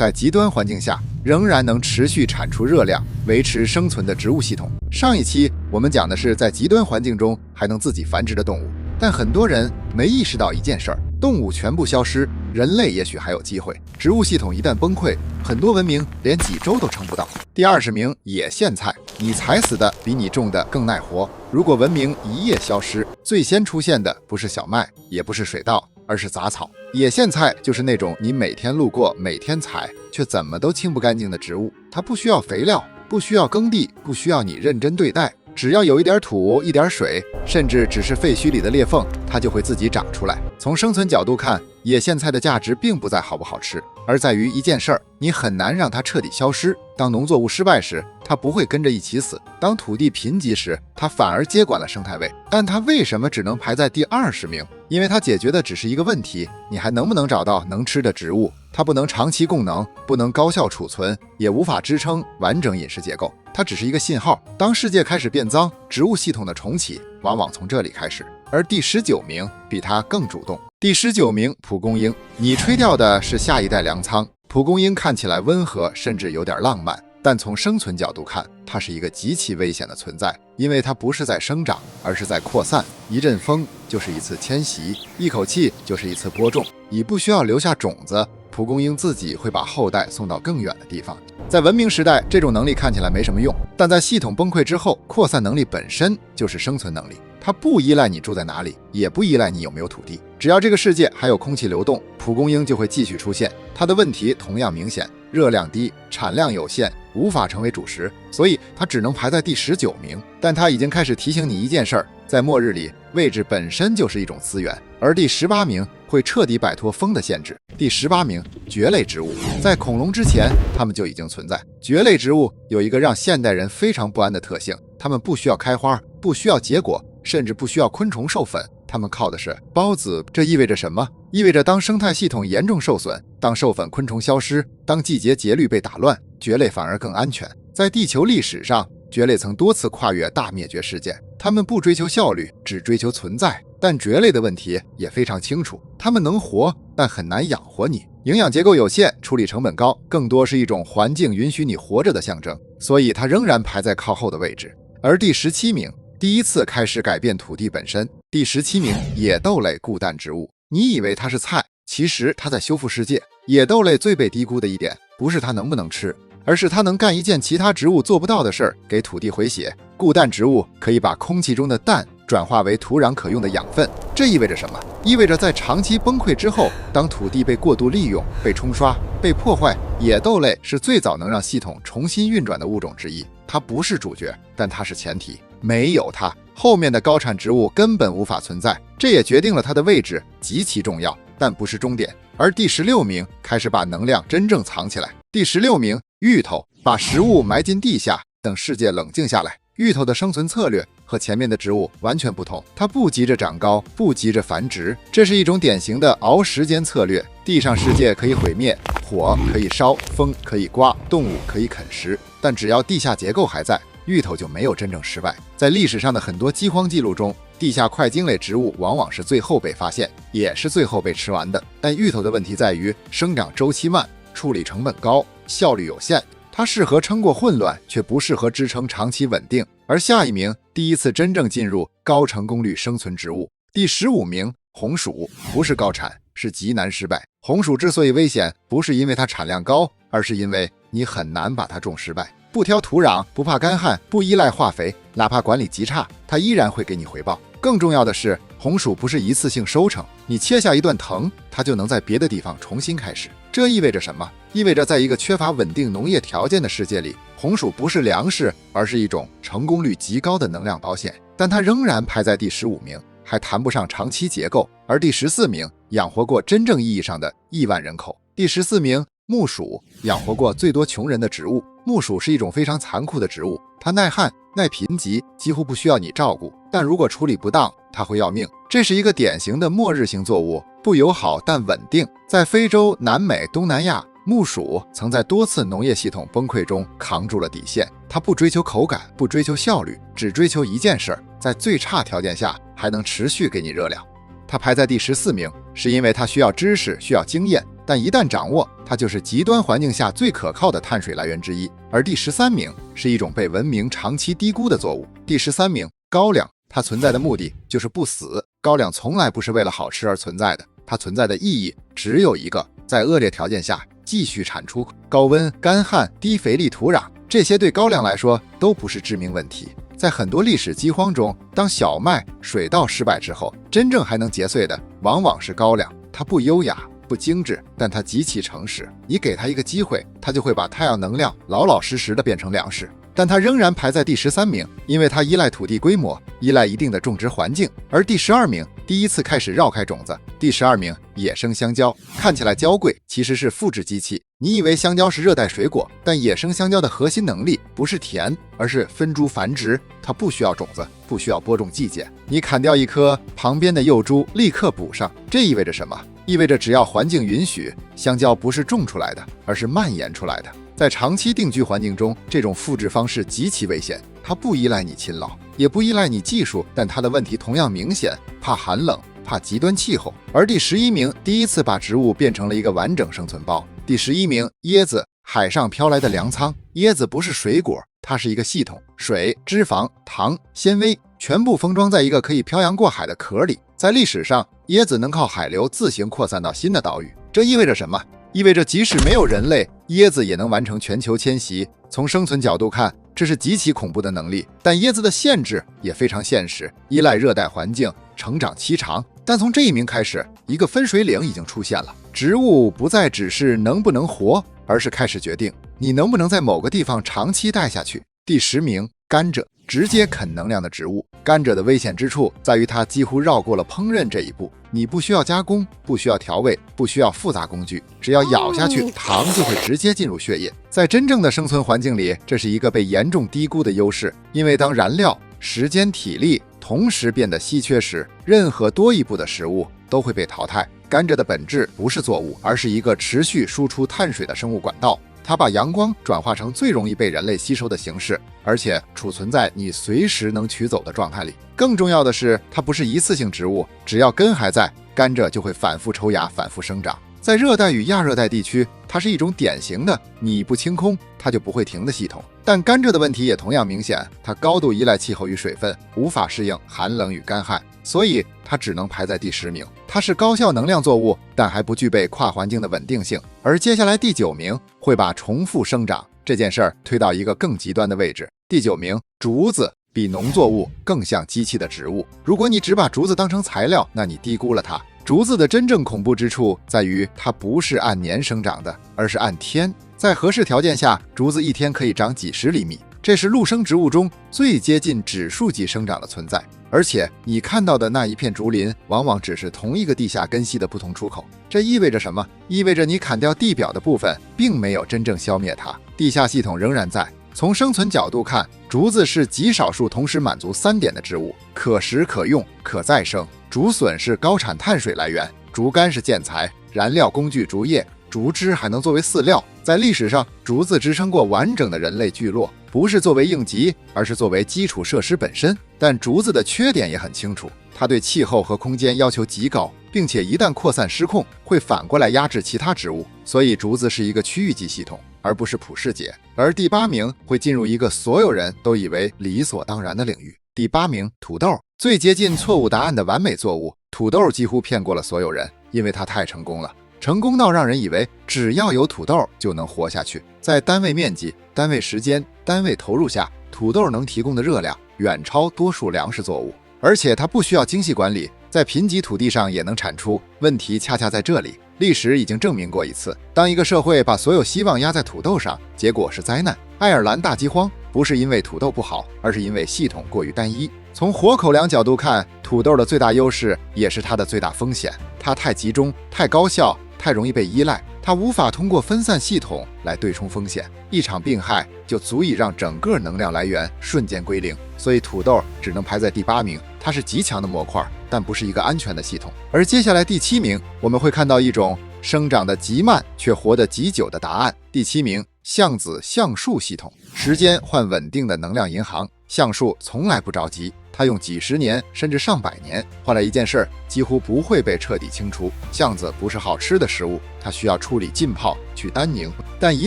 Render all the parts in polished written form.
在极端环境下仍然能持续产出热量，维持生存的植物系统。上一期我们讲的是在极端环境中还能自己繁殖的动物，但很多人没意识到一件事儿：动物全部消失，人类也许还有机会。植物系统一旦崩溃，很多文明连几周都撑不到。第20名，野苋菜，你踩死的比你种的更耐活。如果文明一夜消失，最先出现的不是小麦，也不是水稻，而是杂草。野苋菜就是那种你每天路过、每天采，却怎么都清不干净的植物。它不需要肥料，不需要耕地，不需要你认真对待，只要有一点土、一点水，甚至只是废墟里的裂缝，它就会自己长出来。从生存角度看，野苋菜的价值并不在好不好吃，而在于一件事儿：你很难让它彻底消失。当农作物失败时，它不会跟着一起死；当土地贫瘠时，它反而接管了生态位。但它为什么只能排在第20名？因为它解决的只是一个问题：你还能不能找到能吃的植物？它不能长期供能，不能高效储存，也无法支撑完整饮食结构。它只是一个信号。当世界开始变脏，植物系统的重启往往从这里开始。而第19名比它更主动。第19名，蒲公英。你吹掉的是下一代粮仓。蒲公英看起来温和，甚至有点浪漫，但从生存角度看，它是一个极其危险的存在，因为它不是在生长，而是在扩散。一阵风就是一次迁徙，一口气就是一次播种。已不需要留下种子，蒲公英自己会把后代送到更远的地方。在文明时代，这种能力看起来没什么用，但在系统崩溃之后，扩散能力本身就是生存能力。它不依赖你住在哪里，也不依赖你有没有土地。只要这个世界还有空气流动，蒲公英就会继续出现。它的问题同样明显：热量低，产量有限，无法成为主食，所以它只能排在第19名。但它已经开始提醒你一件事儿：在末日里，位置本身就是一种资源。而第18名会彻底摆脱风的限制。第18名，蕨类植物。在恐龙之前，它们就已经存在。蕨类植物有一个让现代人非常不安的特性：它们不需要开花，不需要结果，甚至不需要昆虫授粉，它们靠的是孢子。这意味着什么？意味着当生态系统严重受损，当授粉昆虫消失，当季节节律被打乱，蕨类反而更安全。在地球历史上，蕨类曾多次跨越大灭绝事件。它们不追求效率，只追求存在。但蕨类的问题也非常清楚：它们能活，但很难养活你。营养结构有限，处理成本高，更多是一种环境允许你活着的象征，所以它仍然排在靠后的位置。而第17名，第一次开始改变土地本身。第17名，野豆类固氮植物。你以为它是菜，其实它在修复世界。野豆类最被低估的一点，不是它能不能吃，而是它能干一件其他植物做不到的事儿，给土地回血。固氮植物可以把空气中的氮转化为土壤可用的养分。这意味着什么？意味着在长期崩溃之后，当土地被过度利用、被冲刷、被破坏，野豆类是最早能让系统重新运转的物种之一。它不是主角，但它是前提。没有它，后面的高产植物根本无法存在。这也决定了它的位置极其重要，但不是终点。而第16名开始把能量真正藏起来。第16名，芋头。把食物埋进地下，等世界冷静下来。芋头的生存策略和前面的植物完全不同，它不急着长高，不急着繁殖，这是一种典型的熬时间策略。地上世界可以毁灭，火可以烧，风可以刮，动物可以啃食，但只要地下结构还在，芋头就没有真正失败。在历史上的很多饥荒记录中，地下块茎类植物往往是最后被发现，也是最后被吃完的。但芋头的问题在于生长周期慢，处理成本高，效率有限。它适合撑过混乱，却不适合支撑长期稳定。而下一名，第一次真正进入高成功率生存植物。第15名，红薯。不是高产，是极难失败。红薯之所以危险，不是因为它产量高，而是因为你很难把它种失败。不挑土壤，不怕干旱，不依赖化肥，哪怕管理极差，它依然会给你回报。更重要的是，红薯不是一次性收成，你切下一段藤，它就能在别的地方重新开始。这意味着什么？意味着在一个缺乏稳定农业条件的世界里，红薯不是粮食，而是一种成功率极高的能量保险。但它仍然排在第15名，还谈不上长期结构。而第14名，养活过真正意义上的亿万人口。第14名，木薯。养活过最多穷人的植物。木薯是一种非常残酷的植物，它耐旱、耐贫瘠，几乎不需要你照顾，但如果处理不当，它会要命。这是一个典型的末日型作物，不友好但稳定。在非洲、南美、东南亚，木薯曾在多次农业系统崩溃中扛住了底线。它不追求口感，不追求效率，只追求一件事儿：在最差条件下还能持续给你热量。它排在第14名，是因为它需要知识，需要经验，但一旦掌握，它就是极端环境下最可靠的碳水来源之一。而第13名是一种被文明长期低估的作物。第13名，高粱，它存在的目的就是不死。高粱从来不是为了好吃而存在的，它存在的意义只有一个，在恶劣条件下继续产出。高温、干旱、低肥力土壤，这些对高粱来说都不是致命问题。在很多历史饥荒中，当小麦、水稻失败之后，真正还能结穗的往往是高粱。它不优雅，不精致，但它极其诚实。你给它一个机会，它就会把太阳能量老老实实的变成粮食。但它仍然排在第13名，因为它依赖土地规模，依赖一定的种植环境。而第12名，第一次开始绕开种子。第12名，野生香蕉，看起来娇贵，其实是复制机器。你以为香蕉是热带水果，但野生香蕉的核心能力不是甜，而是分株繁殖。它不需要种子，不需要播种季节。你砍掉一棵，旁边的幼株立刻补上。这意味着什么？意味着只要环境允许，香蕉不是种出来的，而是蔓延出来的。在长期定居环境中，这种复制方式极其危险。它不依赖你勤劳，也不依赖你技术，但它的问题同样明显，怕寒冷，怕极端气候。而第11名，第一次把植物变成了一个完整生存包。第11名，椰子，海上飘来的粮仓。椰子不是水果，它是一个系统，水、脂肪、糖、纤维全部封装在一个可以漂洋过海的壳里。在历史上，椰子能靠海流自行扩散到新的岛屿。这意味着什么？意味着即使没有人类，椰子也能完成全球迁徙。从生存角度看，这是极其恐怖的能力。但椰子的限制也非常现实，依赖热带环境，成长期长。但从这一名开始，一个分水岭已经出现了。植物不再只是能不能活，而是开始决定你能不能在某个地方长期待下去。第10名，甘蔗，直接啃能量的植物。甘蔗的危险之处在于它几乎绕过了烹饪这一步。你不需要加工，不需要调味，不需要复杂工具，只要咬下去，糖就会直接进入血液。在真正的生存环境里，这是一个被严重低估的优势，因为当燃料、时间、体力同时变得稀缺时，任何多一步的食物都会被淘汰。甘蔗的本质不是作物，而是一个持续输出碳水的生物管道。它把阳光转化成最容易被人类吸收的形式，而且储存在你随时能取走的状态里。更重要的是，它不是一次性植物，只要根还在，甘蔗就会反复抽芽，反复生长。在热带与亚热带地区，它是一种典型的你不清空它就不会停的系统。但甘蔗的问题也同样明显，它高度依赖气候与水分，无法适应寒冷与干旱，所以它只能排在第10名。它是高效能量作物，但还不具备跨环境的稳定性。而接下来第9名会把重复生长这件事儿推到一个更极端的位置。第9名，竹子，比农作物更像机器的植物。如果你只把竹子当成材料，那你低估了它。竹子的真正恐怖之处在于，它不是按年生长的，而是按天。在合适条件下，竹子一天可以长几十厘米，这是陆生植物中最接近指数级生长的存在。而且你看到的那一片竹林，往往只是同一个地下根系的不同出口。这意味着什么？意味着你砍掉地表的部分，并没有真正消灭它，地下系统仍然在。从生存角度看，竹子是极少数同时满足3点的植物：可食、可用、可再生。竹笋是高产碳水来源，竹竿是建材、燃料工具，竹叶、竹枝还能作为饲料。在历史上，竹子支撑过完整的人类聚落，不是作为应急，而是作为基础设施本身。但竹子的缺点也很清楚，它对气候和空间要求极高，并且一旦扩散失控，会反过来压制其他植物。所以竹子是一个区域级系统，而不是普世界。而第8名会进入一个所有人都以为理所当然的领域。第8名，土豆，最接近错误答案的完美作物。土豆几乎骗过了所有人，因为它太成功了，成功到让人以为只要有土豆就能活下去。在单位面积、单位时间、单位投入下，土豆能提供的热量远超多数粮食作物，而且它不需要精细管理，在贫瘠土地上也能产出。问题恰恰在这里，历史已经证明过一次，当一个社会把所有希望压在土豆上，结果是灾难。爱尔兰大饥荒不是因为土豆不好，而是因为系统过于单一。从活口粮角度看，土豆的最大优势也是它的最大风险，它太集中、太高效、太容易被依赖，它无法通过分散系统来对冲风险。一场病害就足以让整个能量来源瞬间归零，所以土豆只能排在第8名。它是极强的模块，但不是一个安全的系统。而接下来第7名，我们会看到一种生长得极慢却活得极久的答案。第7名，橡子橡树系统，时间换稳定的能量银行。橡树从来不着急，它用几十年甚至上百年换来一件事，几乎不会被彻底清除。橡子不是好吃的食物，它需要处理浸泡去单宁，但一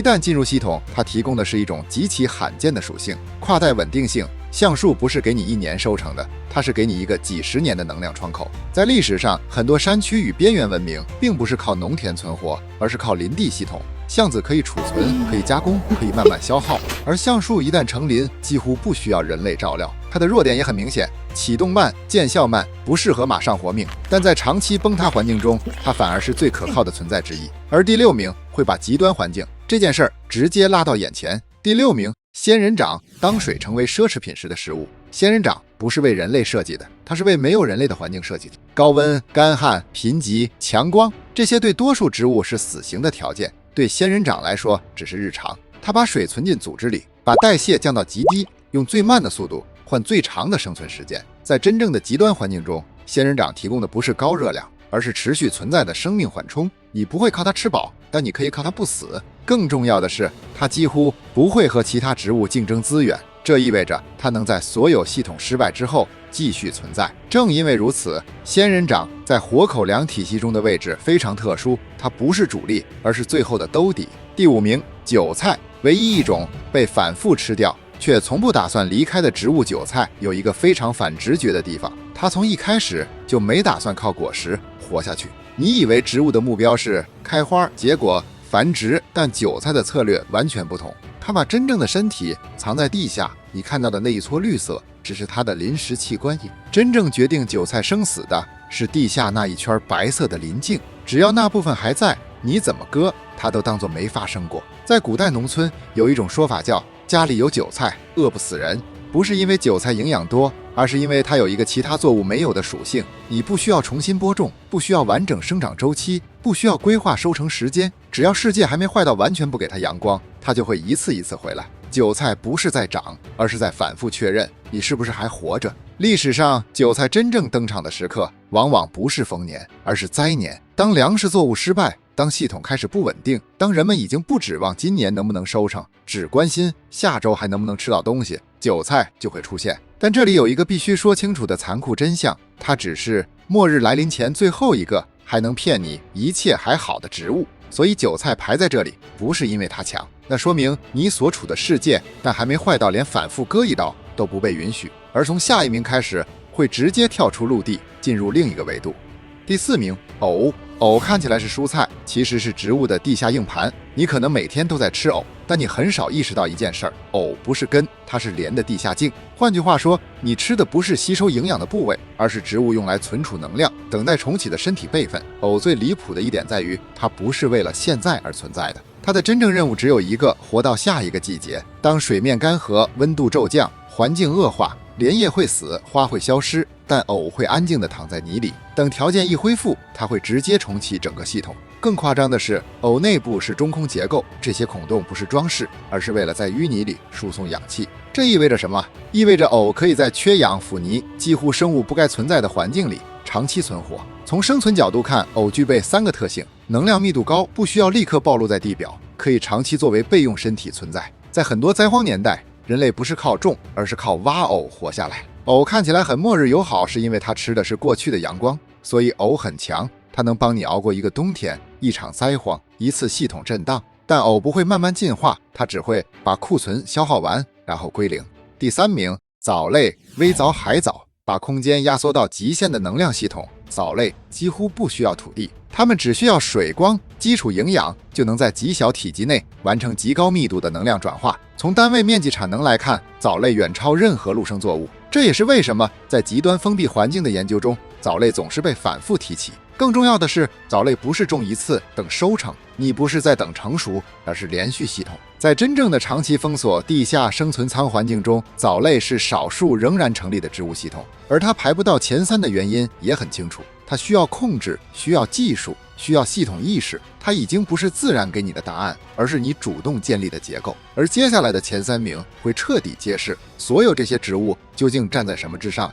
旦进入系统，它提供的是一种极其罕见的属性——跨代稳定性。橡树不是给你1年收成的，它是给你一个几十年的能量窗口。在历史上，很多山区与边缘文明并不是靠农田存活，而是靠林地系统。橡子可以储存，可以加工，可以慢慢消耗，而橡树一旦成林，几乎不需要人类照料。它的弱点也很明显，启动慢，见效慢，不适合马上活命，但在长期崩塌环境中，它反而是最可靠的存在之一。而第6名会把极端环境这件事儿直接拉到眼前。第6名，仙人掌当水成为奢侈品时的食物。仙人掌不是为人类设计的，它是为没有人类的环境设计的。高温、干旱、贫瘠、强光，这些对多数植物是死刑的条件，对仙人掌来说只是日常。它把水存进组织里，把代谢降到极低，用最慢的速度换最长的生存时间。在真正的极端环境中，仙人掌提供的不是高热量，而是持续存在的生命缓冲。你不会靠它吃饱，但你可以靠它不死。更重要的是，它几乎不会和其他植物竞争资源，这意味着它能在所有系统失败之后继续存在。正因为如此，仙人掌在活口粮体系中的位置非常特殊，它不是主力，而是最后的兜底。第5名，韭菜，唯一一种被反复吃掉却从不打算离开的植物。韭菜有一个非常反直觉的地方，它从一开始就没打算靠果实活下去。你以为植物的目标是开花结果繁殖，但韭菜的策略完全不同。它把真正的身体藏在地下，你看到的那一撮绿色只是它的临时器官液。真正决定韭菜生死的是地下那一圈白色的鳞茎，只要那部分还在，你怎么割它都当作没发生过。在古代农村有一种说法叫家里有韭菜饿不死人，不是因为韭菜营养多，而是因为它有一个其他作物没有的属性。你不需要重新播种，不需要完整生长周期，不需要规划收成时间，只要世界还没坏到完全不给它阳光，它就会一次一次回来。韭菜不是在长，而是在反复确认你是不是还活着。历史上韭菜真正登场的时刻往往不是丰年，而是灾年。当粮食作物失败，当系统开始不稳定，当人们已经不指望今年能不能收成，只关心下周还能不能吃到东西，韭菜就会出现。但这里有一个必须说清楚的残酷真相，它只是末日来临前最后一个还能骗你一切还好的植物。所以韭菜排在这里不是因为它强，那说明你所处的世界但还没坏到连反复割一刀都不被允许，而从下一名开始会直接跳出陆地进入另一个维度。第4名，藕。藕看起来是蔬菜，其实是植物的地下硬盘。你可能每天都在吃藕，但你很少意识到一件事儿，藕不是根，它是连的地下茎。换句话说，你吃的不是吸收营养的部位，而是植物用来存储能量，等待重启的身体备份。藕最离谱的一点在于，它不是为了现在而存在的，它的真正任务只有一个，活到下一个季节。当水面干涸，温度骤降，环境恶化，莲叶会死，花会消失，但藕会安静地躺在泥里，等条件一恢复，它会直接重启整个系统。更夸张的是，藕内部是中空结构，这些孔洞不是装饰，而是为了在淤泥里输送氧气。这意味着什么？意味着藕可以在缺氧、腐泥、几乎生物不该存在的环境里长期存活。从生存角度看，藕具备3个特性：能量密度高，不需要立刻暴露在地表，可以长期作为备用身体存在。在很多灾荒年代，人类不是靠种，而是靠挖藕活下来。藕看起来很末日友好，是因为它吃的是过去的阳光，所以藕很强，它能帮你熬过一个冬天、一场灾荒、一次系统震荡。但藕不会慢慢进化，它只会把库存消耗完，然后归零。第3名，藻类。微藻、海藻把空间压缩到极限的能量系统。藻类几乎不需要土地，它们只需要水光、基础营养，就能在极小体积内完成极高密度的能量转化。从单位面积产能来看，藻类远超任何陆生作物。这也是为什么在极端封闭环境的研究中，藻类总是被反复提起。更重要的是，藻类不是种一次等收成，你不是在等成熟，而是连续系统。在真正的长期封锁地下生存舱环境中，藻类是少数仍然成立的植物系统，而它排不到前3的原因也很清楚，它需要控制，需要技术，需要系统意识。它已经不是自然给你的答案，而是你主动建立的结构。而接下来的前3名会彻底揭示所有这些植物究竟站在什么之上。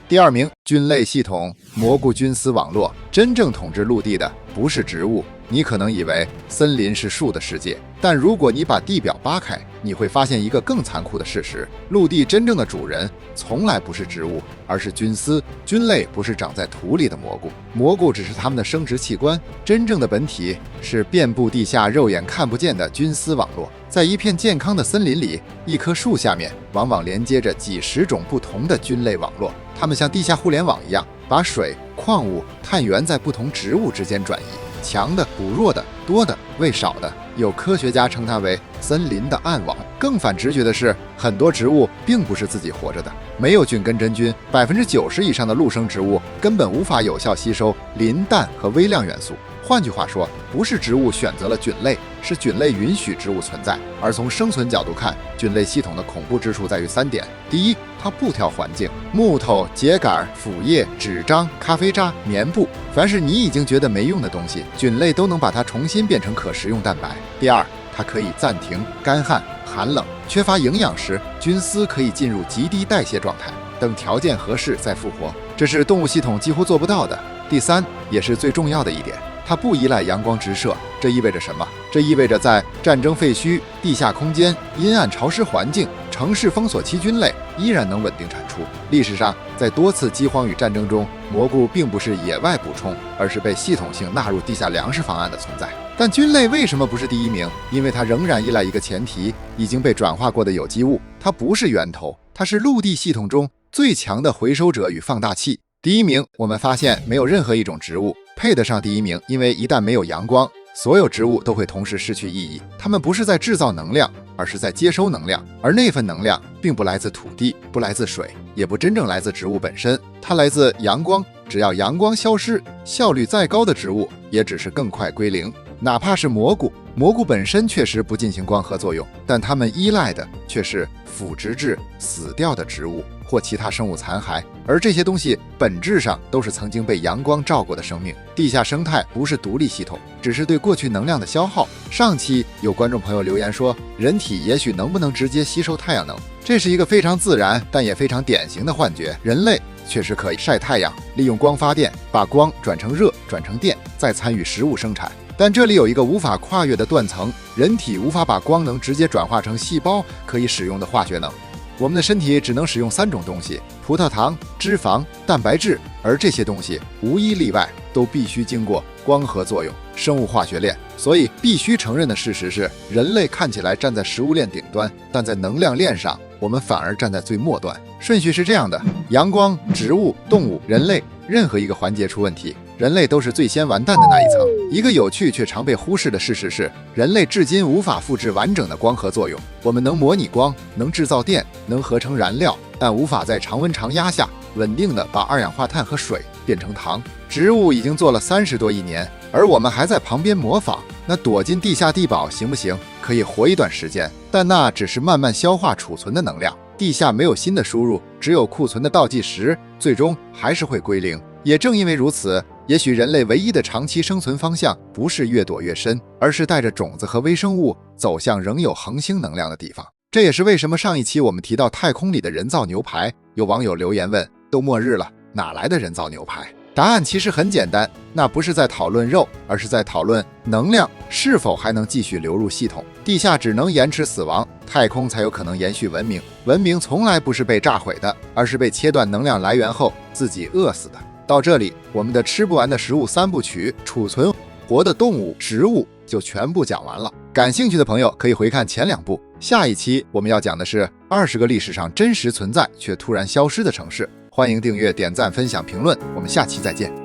第2名，菌类系统。蘑菇菌丝网络。真正统治陆地的不是植物。你可能以为森林是树的世界，但如果你把地表扒开，你会发现一个更残酷的事实：陆地真正的主人从来不是植物，而是菌丝。菌类不是长在土里的蘑菇，蘑菇只是它们的生殖器官，真正的本体是遍布地下肉眼看不见的菌丝网络。在一片健康的森林里，一棵树下面往往连接着几十种不同的菌类网络，它们像地下互联网一样，把水、矿物、碳源在不同植物之间转移。强的捕弱的，多的喂少的，有科学家称它为森林的暗网。更反直觉的是，很多植物并不是自己活着的，没有菌根真菌，90%以上的陆生植物根本无法有效吸收磷、氮和微量元素。换句话说，不是植物选择了菌类，是菌类允许植物存在。而从生存角度看，菌类系统的恐怖之处在于3点：第一，它不挑环境，木头、秸秆、腐叶、纸张、咖啡渣、棉布，凡是你已经觉得没用的东西，菌类都能把它重新变成可食用蛋白。第二，它可以暂停干旱、寒冷、缺乏营养时，菌丝可以进入极低代谢状态，等条件合适再复活，这是动物系统几乎做不到的。第三，也是最重要的一点，它不依赖阳光直射。这意味着什么？这意味着在战争废墟、地下空间、阴暗潮湿环境、城市封锁期，菌类依然能稳定产出。历史上，在多次饥荒与战争中，蘑菇并不是野外补充，而是被系统性纳入地下粮食方案的存在。但菌类为什么不是第一名？因为它仍然依赖一个前提：已经被转化过的有机物。它不是源头，它是陆地系统中最强的回收者与放大器。第一名，我们发现没有任何一种植物配得上第一名，因为一旦没有阳光，所有植物都会同时失去意义。它们不是在制造能量，而是在接收能量，而那份能量并不来自土地，不来自水，也不真正来自植物本身，它来自阳光。只要阳光消失，效率再高的植物也只是更快归零。哪怕是蘑菇，蘑菇本身确实不进行光合作用，但它们依赖的却是腐殖质死掉的植物或其他生物残骸，而这些东西本质上都是曾经被阳光照过的生命。地下生态不是独立系统，只是对过去能量的消耗。上期有观众朋友留言说，人体也许能不能直接吸收太阳能？这是一个非常自然但也非常典型的幻觉。人类确实可以晒太阳，利用光发电，把光转成热，转成电，再参与食物生产。但这里有一个无法跨越的断层，人体无法把光能直接转化成细胞可以使用的化学能。我们的身体只能使用3种东西：葡萄糖、脂肪、蛋白质，而这些东西无一例外都必须经过光合作用、生物化学链。所以必须承认的事实是，人类看起来站在食物链顶端，但在能量链上，我们反而站在最末端。顺序是这样的：阳光、植物、动物、人类，任何一个环节出问题，人类都是最先完蛋的那一层。一个有趣却常被忽视的事实是，人类至今无法复制完整的光合作用。我们能模拟光，能制造电，能合成燃料，但无法在常温常压下稳定的把二氧化碳和水变成糖。植物已经做了30多亿年，而我们还在旁边模仿。那躲进地下地堡行不行？可以活一段时间，但那只是慢慢消化储存的能量。地下没有新的输入，只有库存的倒计时，最终还是会归零。也正因为如此，也许人类唯一的长期生存方向不是越躲越深，而是带着种子和微生物走向仍有恒星能量的地方。这也是为什么上一期我们提到太空里的人造牛排，有网友留言问，都末日了，哪来的人造牛排？答案其实很简单，那不是在讨论肉，而是在讨论能量是否还能继续流入系统。地下只能延迟死亡，太空才有可能延续文明。文明从来不是被炸毁的，而是被切断能量来源后自己饿死的。到这里，我们的吃不完的食物3部曲，储存活的动物、植物就全部讲完了。感兴趣的朋友可以回看前2部。下一期我们要讲的是20个历史上真实存在却突然消失的城市。欢迎订阅、点赞、分享、评论，我们下期再见。